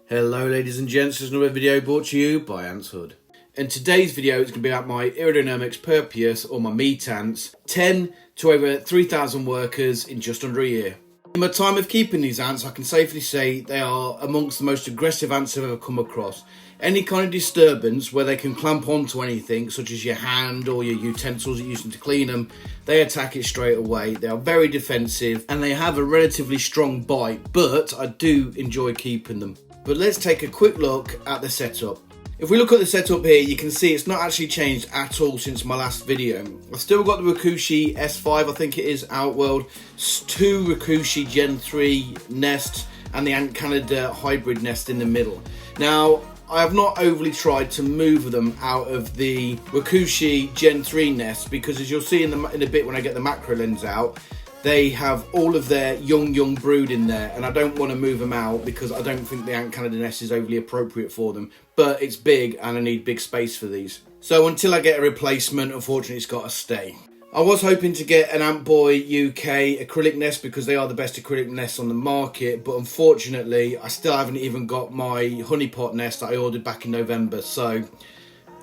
Hello ladies and gents, there's another video brought to you by Ants Hood. And today's video is going to be about my Iridomyrmex purpureus, or my meat ants, 10 to over 3,000 workers in just under a year. In my time of keeping these ants, I can safely say they are amongst the most aggressive ants I've ever come across. Any kind of disturbance where they can clamp onto anything, such as your hand or your utensils you're using to clean them, they attack it straight away. They are very defensive and they have a relatively strong bite, but I do enjoy keeping them. But let's take a quick look at the setup. If we look at the setup here, you can see it's not actually changed at all since my last video. I've still got the Wakooshi S5, I think it is, Outworld, 2 Wakooshi Gen 3 nests, and the Ant Canada hybrid nest in the middle. Now, I have not overly tried to move them out of the Wakooshi Gen 3 nest because, as you'll see in a bit when I get the macro lens out, they have all of their young brood in there, and I don't want to move them out because I don't think the Ant Canada nest is overly appropriate for them. But it's big and I need big space for these. So until I get a replacement, unfortunately it's got to stay. I was hoping to get an Antboy UK acrylic nest because they are the best acrylic nests on the market, but unfortunately I still haven't even got my honeypot nest that I ordered back in November, so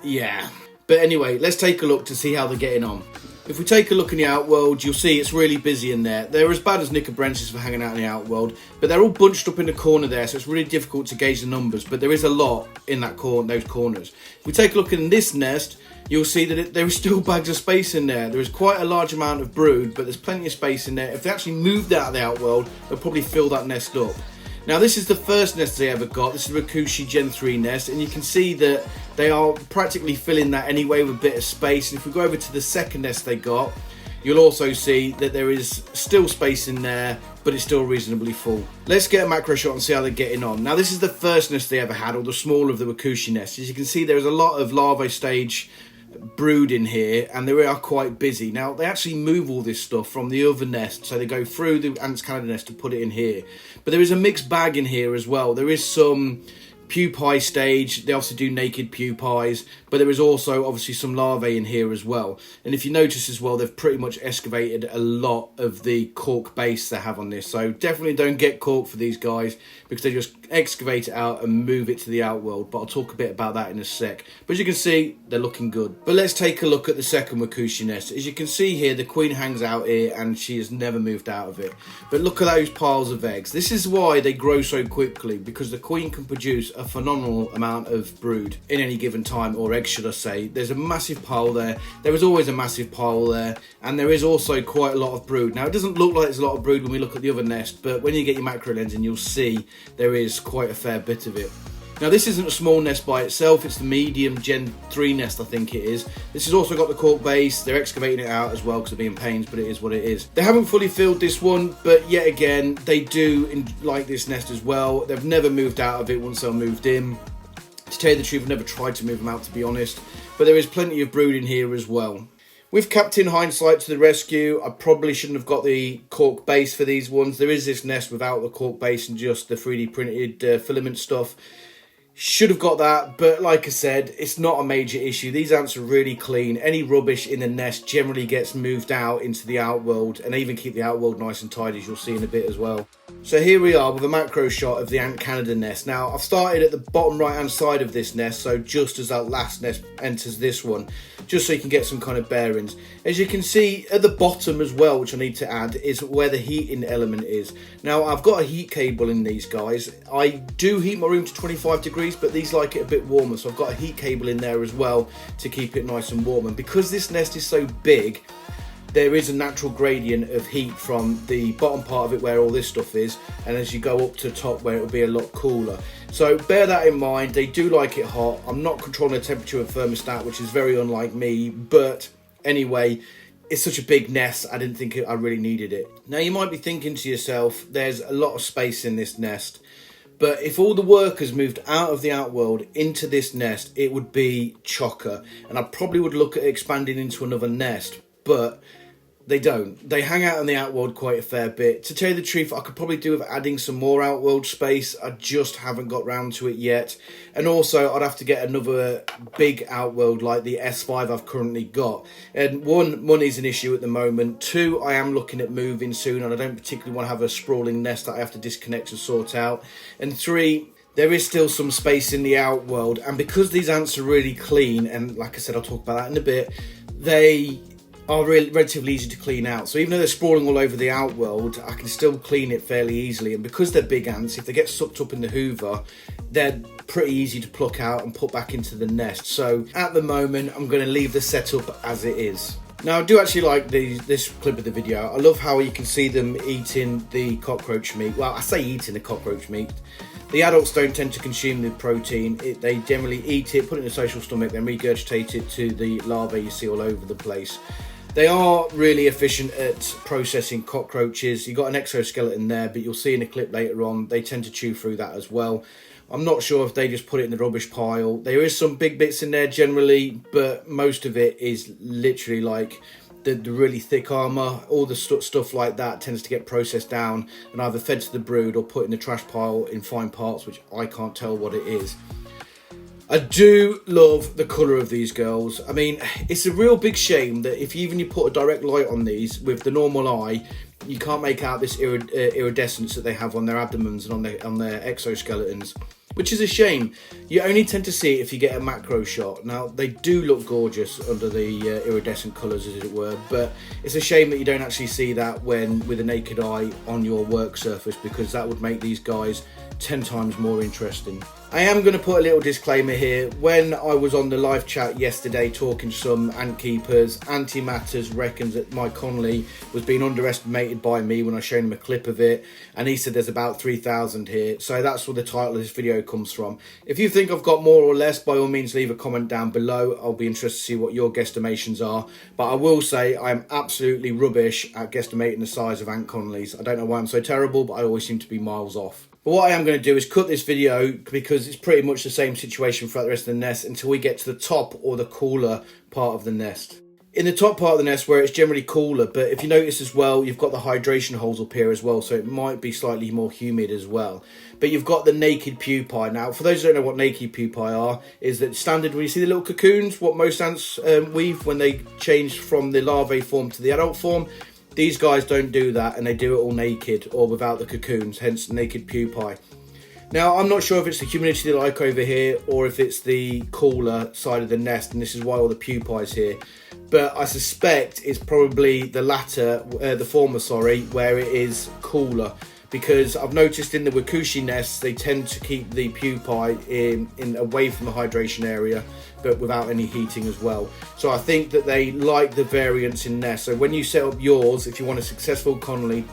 yeah. But anyway, let's take a look to see how they're getting on. If we take a look in the Outworld, you'll see it's really busy in there. They're as bad as knickerbrenches for hanging out in the Outworld, but they're all bunched up in the corner there, so it's really difficult to gauge the numbers, but there is a lot in that those corners. If we take a look in this nest, you'll see that there is still bags of space in there. There is quite a large amount of brood, but there's plenty of space in there. If they actually moved out of the Outworld, they'll probably fill that nest up. Now, this is the first nest they ever got. This is a Wakooshi Gen 3 nest, and you can see that they are practically filling that anyway with a bit of space. And if we go over to the second nest they got, you'll also see that there is still space in there, but it's still reasonably full. Let's get a macro shot and see how they're getting on. Now, this is the first nest they ever had, or the smaller of the Wakooshi nests. As you can see, there's a lot of larvae stage brood in here, and they are quite busy. Now, they actually move all this stuff from the other nest, so they go through the Ants Canada nest to put it in here. But there is a mixed bag in here as well. There is some pupae stage, they also do naked pupaes, but there is also obviously some larvae in here as well. And if you notice as well, they've pretty much excavated a lot of the cork base they have on this, so definitely don't get cork for these guys because they just excavate it out and move it to the Outworld, but I'll talk a bit about that in a sec. But as you can see, they're looking good. But let's take a look at the second Wakooshi nest. As you can see here, the queen hangs out here and she has never moved out of it. But look at those piles of eggs. This is why they grow so quickly, because the queen can produce a phenomenal amount of brood in any given time, or eggs should I say. There's a massive pile there. There is always a massive pile there, and there is also quite a lot of brood. Now, it doesn't look like there's a lot of brood when we look at the other nest, but when you get your macro lens in, you'll see there is quite a fair bit of it. Now, this isn't a small nest by itself, it's the medium Gen 3 nest, I think it is. This has also got the cork base. They're excavating it out as well because they're being pains, but it is what it is. They haven't fully filled this one, but yet again, they do like this nest as well. They've never moved out of it once they're moved in. To tell you the truth, I've never tried to move them out, to be honest, but there is plenty of brood in here as well. With Captain Hindsight to the rescue, I probably shouldn't have got the cork base for these ones. There is this nest without the cork base and just the 3D printed filament stuff. Should have got that, but like I said, it's not a major issue. These ants are really clean. Any rubbish in the nest generally gets moved out into the Outworld, and they even keep the Outworld nice and tidy, as you'll see in a bit as well. So here we are with a macro shot of the Ant Canada nest. Now, I've started at the bottom right hand side of this nest, so just as that last nest enters this one, just so you can get some kind of bearings. As you can see at the bottom as well, which I need to add, is where the heating element is. Now, I've got a heat cable in these guys. I do heat my room to 25 degrees, but these like it a bit warmer, so I've got a heat cable in there as well to keep it nice and warm. And because this nest is so big, there is a natural gradient of heat from the bottom part of it where all this stuff is, and as you go up to the top where it'll be a lot cooler. So bear that in mind. They do like it hot. I'm not controlling the temperature of thermostat, which is very unlike me, but anyway, it's such a big nest, I didn't think I really needed it. Now, you might be thinking to yourself, there's a lot of space in this nest, but if all the workers moved out of the Outworld into this nest, it would be chocker, and I probably would look at expanding into another nest, but they don't. They hang out in the Outworld quite a fair bit. To tell you the truth, I could probably do with adding some more Outworld space. I just haven't got round to it yet. And also, I'd have to get another big Outworld like the S5 I've currently got. And one, money's an issue at the moment. Two, I am looking at moving soon, and I don't particularly want to have a sprawling nest that I have to disconnect and sort out. And three, there is still some space in the outworld, and because these ants are really clean, and like I said, I'll talk about that in a bit, they are really relatively easy to clean out. So even though they're sprawling all over the outworld, I can still clean it fairly easily. And because they're big ants, if they get sucked up in the hoover, they're pretty easy to pluck out and put back into the nest. So at the moment, I'm going to leave the setup as it is. Now, I do actually like this clip of the video. I love how you can see them eating the cockroach meat. Well, I say eating the cockroach meat. The adults don't tend to consume the protein. They generally eat it, put it in a social stomach, then regurgitate it to the larvae you see all over the place. They are really efficient at processing cockroaches. You've got an exoskeleton there, but you'll see in a clip later on, they tend to chew through that as well. I'm not sure if they just put it in the rubbish pile. There is some big bits in there generally, but most of it is literally like the really thick armour. All the stuff like that tends to get processed down and either fed to the brood or put in the trash pile in fine parts, which I can't tell what it is. I do love the colour of these girls. I mean, it's a real big shame that if you put a direct light on these with the normal eye, you can't make out this iridescence that they have on their abdomens and on their exoskeletons, which is a shame. You only tend to see it if you get a macro shot. Now, they do look gorgeous under the iridescent colours, as it were, but it's a shame that you don't actually see that with a naked eye on your work surface, because that would make these guys 10 times more interesting. I am going to put a little disclaimer here. When I was on the live chat yesterday talking to some ant keepers, Anty Matters reckons that my Conley was being underestimated by me when I showed him a clip of it, and he said there's about 3,000 here. So that's where the title of this video comes from. If you think I've got more or less, by all means leave a comment down below. I'll be interested to see what your guesstimations are. But I will say I'm absolutely rubbish at guesstimating the size of ant Conleys. I don't know why I'm so terrible, but I always seem to be miles off. But what I am going to do is cut this video, because it's pretty much the same situation throughout the rest of the nest until we get to the top or the cooler part of the nest. In the top part of the nest, where it's generally cooler, but if you notice as well, you've got the hydration holes up here as well, so it might be slightly more humid as well. But you've got the naked pupae. Now, for those who don't know what naked pupae are, is that standard when you see the little cocoons, what most ants weave when they change from the larvae form to the adult form. These guys don't do that, and they do it all naked or without the cocoons, hence naked pupae. Now, I'm not sure if it's the humidity they like over here or if it's the cooler side of the nest, and this is why all the pupae is here. But I suspect it's probably the latter, the former, sorry, where it is cooler. Because I've noticed in the Wakooshi nests, they tend to keep the pupae in away from the hydration area, but without any heating as well. So I think that they like the variance in nests. So when you set up yours, if you want a successful Conley,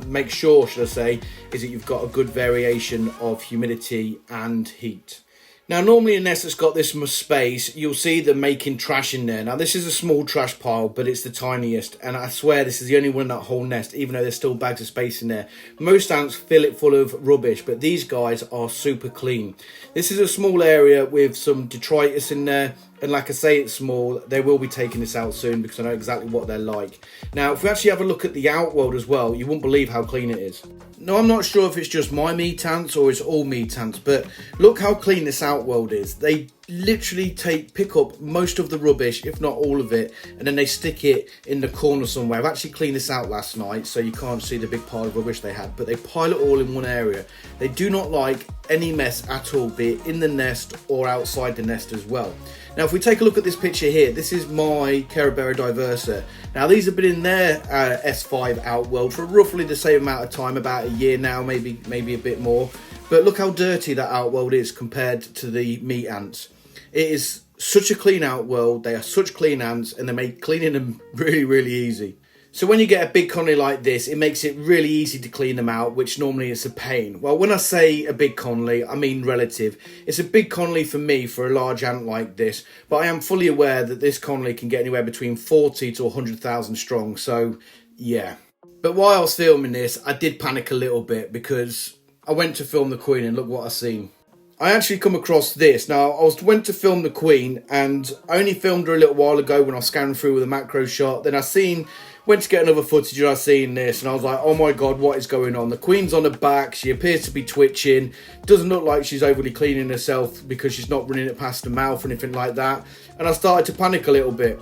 make sure, should I say, is that you've got a good variation of humidity and heat. Now, normally a nest that's got this much space, you'll see them making trash in there. Now, this is a small trash pile, but it's the tiniest. And I swear this is the only one in that whole nest, even though there's still bags of space in there. Most ants fill it full of rubbish, but these guys are super clean. This is a small area with some detritus in there. And like I say, it's small. They will be taking this out soon because I know exactly what they're like. Now, if we actually have a look at the outworld as well, you won't believe how clean it is. Now, I'm not sure if it's just my meat ants or it's all meat ants, but look how clean this outworld is. They literally pick up most of the rubbish, if not all of it, and then they stick it in the corner somewhere. I've actually cleaned this out last night, so you can't see the big pile of rubbish they had, but they pile it all in one area. They do not like any mess at all, be it in the nest or outside the nest as well. Now, if we take a look at this picture here, this is my Carabera diversa. Now, these have been in their S5 outworld for roughly the same amount of time, about a year now, maybe a bit more. But look how dirty that outworld is compared to the meat ants. It is such a clean outworld, they are such clean ants, and they make cleaning them really, really easy. So when you get a big Conley like this, it makes it really easy to clean them out, which normally is a pain. Well, when I say a big Conley, I mean relative. It's a big Conley for me for a large ant like this, but I am fully aware that this Conley can get anywhere between 40 to 100,000 strong, so yeah. But while I was filming this, I did panic a little bit because I went to film the queen and look what I seen. I actually come across this. Now, I went to film the queen and I only filmed her a little while ago when I was scanning through with a macro shot. Then went to get another footage and I seen this and I was like, oh my god, what is going on? The queen's on her back, she appears to be twitching, doesn't look like she's overly cleaning herself because she's not running it past her mouth or anything like that. And I started to panic a little bit.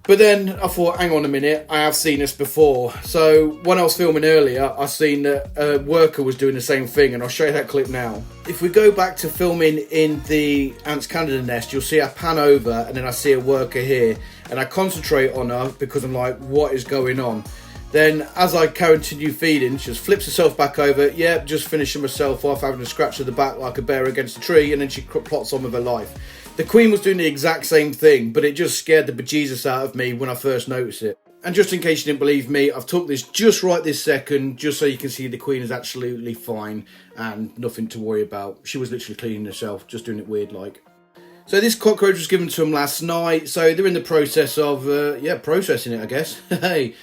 But then I thought, hang on a minute, I have seen this before. So when I was filming earlier, I seen that a worker was doing the same thing, and I'll show you that clip now. If we go back to filming in the Ants Canada nest, you'll see I pan over and then I see a worker here, and I concentrate on her because I'm like, what is going on? Then as I continue feeding, she just flips herself back over, yep, just finishing myself off, having a scratch of the back like a bear against a tree, and then she plots on with her life. The queen was doing the exact same thing, but it just scared the bejesus out of me when I first noticed it. And just in case you didn't believe me, I've took this just right this second, just so you can see the queen is absolutely fine and nothing to worry about. She was literally cleaning herself, just doing it weird like. So this cockroach was given to them last night, so they're in the process of, processing it, I guess. Hey,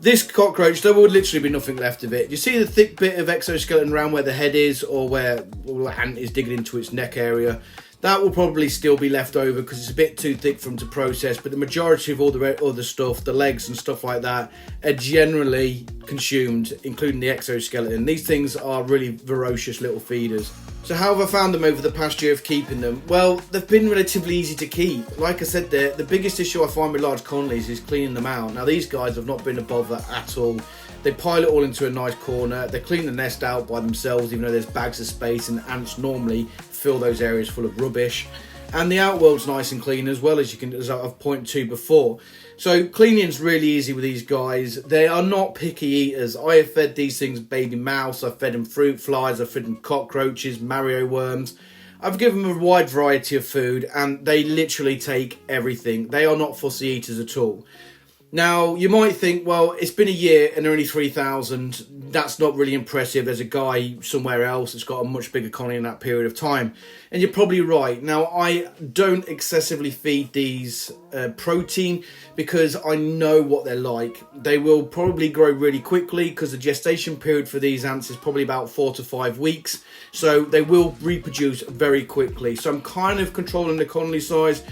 this cockroach, there would literally be nothing left of it. You see the thick bit of exoskeleton around where the head is, or where the ant is digging into its neck area? That will probably still be left over because it's a bit too thick for them to process, but the majority of all the other stuff, the legs and stuff like that, are generally consumed, including the exoskeleton. These things are really ferocious little feeders. So how have I found them over the past year of keeping them? Well, they've been relatively easy to keep. Like I said there, the biggest issue I find with large colonies is cleaning them out. Now these guys have not been a bother at all. They pile it all into a nice corner. They clean the nest out by themselves, even though there's bags of space, and ants normally fill those areas full of rubbish. And the outworld's nice and clean as well, as I've pointed to before. So cleaning's really easy with these guys. They are not picky eaters. I have fed these things baby mouse, I've fed them fruit flies, I've fed them cockroaches, Mario worms. I've given them a wide variety of food, and they literally take everything. They are not fussy eaters at all. Now, you might think, well, it's been a year and they're only 3,000. That's not really impressive. There's a guy somewhere else that's got a much bigger colony in that period of time. And you're probably right. Now, I don't excessively feed these protein because I know what they're like. They will probably grow really quickly because the gestation period for these ants is probably about 4 to 5 weeks. So they will reproduce very quickly. So I'm kind of controlling the colony size.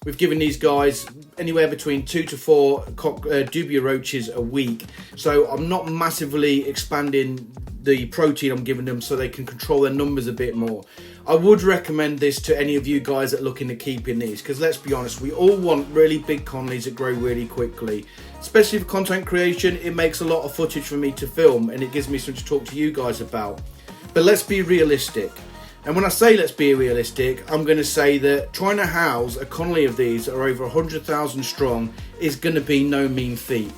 We've given these guys anywhere between 2 to 4 dubia roaches a week. So I'm not massively expanding the protein I'm giving them so they can control their numbers a bit more. I would recommend this to any of you guys that are looking at keeping these, because let's be honest, we all want really big colonies that grow really quickly. Especially for content creation, it makes a lot of footage for me to film and it gives me something to talk to you guys about. But let's be realistic. And when I say let's be realistic, I'm going to say that trying to house a colony of these that are over 100,000 strong is going to be no mean feat.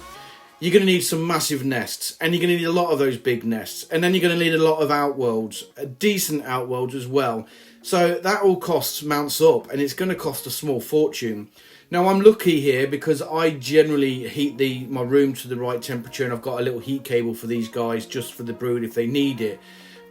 You're going to need some massive nests, and you're going to need a lot of those big nests, and then you're going to need a lot of outworlds, decent outworlds as well. So that all costs mounts up, and it's going to cost a small fortune. Now I'm lucky here because I generally heat my room to the right temperature, and I've got a little heat cable for these guys just for the brood if they need it.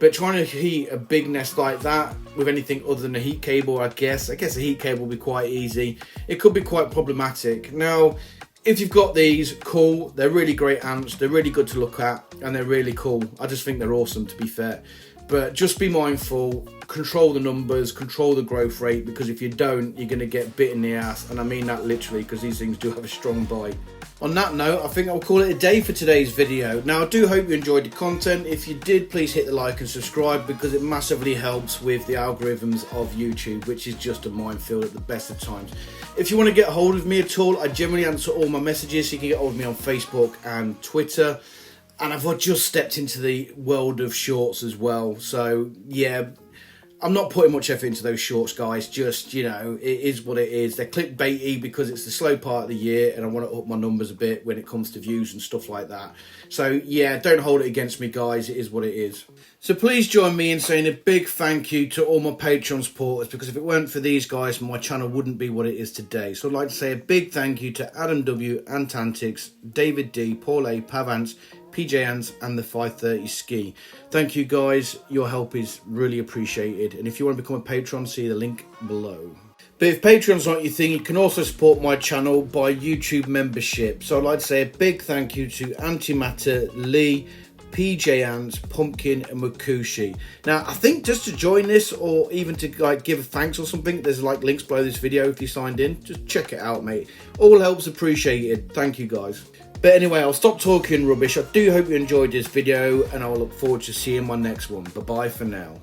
But trying to heat a big nest like that with anything other than a heat cable, I guess a heat cable will be quite easy. It could be quite problematic. Now, if you've got these, cool. They're really great ants. They're really good to look at, and they're really cool. I just think they're awesome, to be fair. But just be mindful, control the numbers, control the growth rate, because if you don't, you're going to get bit in the ass. And I mean that literally, because these things do have a strong bite. On that note, I think I'll call it a day for today's video. Now, I do hope you enjoyed the content. If you did, please hit the like and subscribe, because it massively helps with the algorithms of YouTube, which is just a minefield at the best of times. If you want to get a hold of me at all, I generally answer all my messages, so you can get hold of me on Facebook and Twitter. And I've just stepped into the world of shorts as well. So, yeah, I'm not putting much effort into those shorts, guys. Just, you know, it is what it is. They're clickbaity because it's the slow part of the year and I want to up my numbers a bit when it comes to views and stuff like that. So, yeah, don't hold it against me, guys. It is what it is. So please join me in saying a big thank you to all my Patreon supporters, because if it weren't for these guys, my channel wouldn't be what it is today. So I'd like to say a big thank you to Adam W, Antantics, David D, Paul A, Pjants, Pjants and the 530 Ski. Thank you guys, your help is really appreciated, and if you want to become a patron, see the link below. But if Patreon's not your thing, you can also support my channel by YouTube membership. So I'd like to say a big thank you to Anty Matters, Lee, Pjants, Pumpkin and Wakooshi. Now I think just to join this, or even to like give a thanks or something, there's like links below this video if you signed in. Just check it out, mate. All helps appreciated. Thank you guys. But anyway, I'll stop talking rubbish. I do hope you enjoyed this video, and I'll look forward to seeing my next one. Bye bye for now.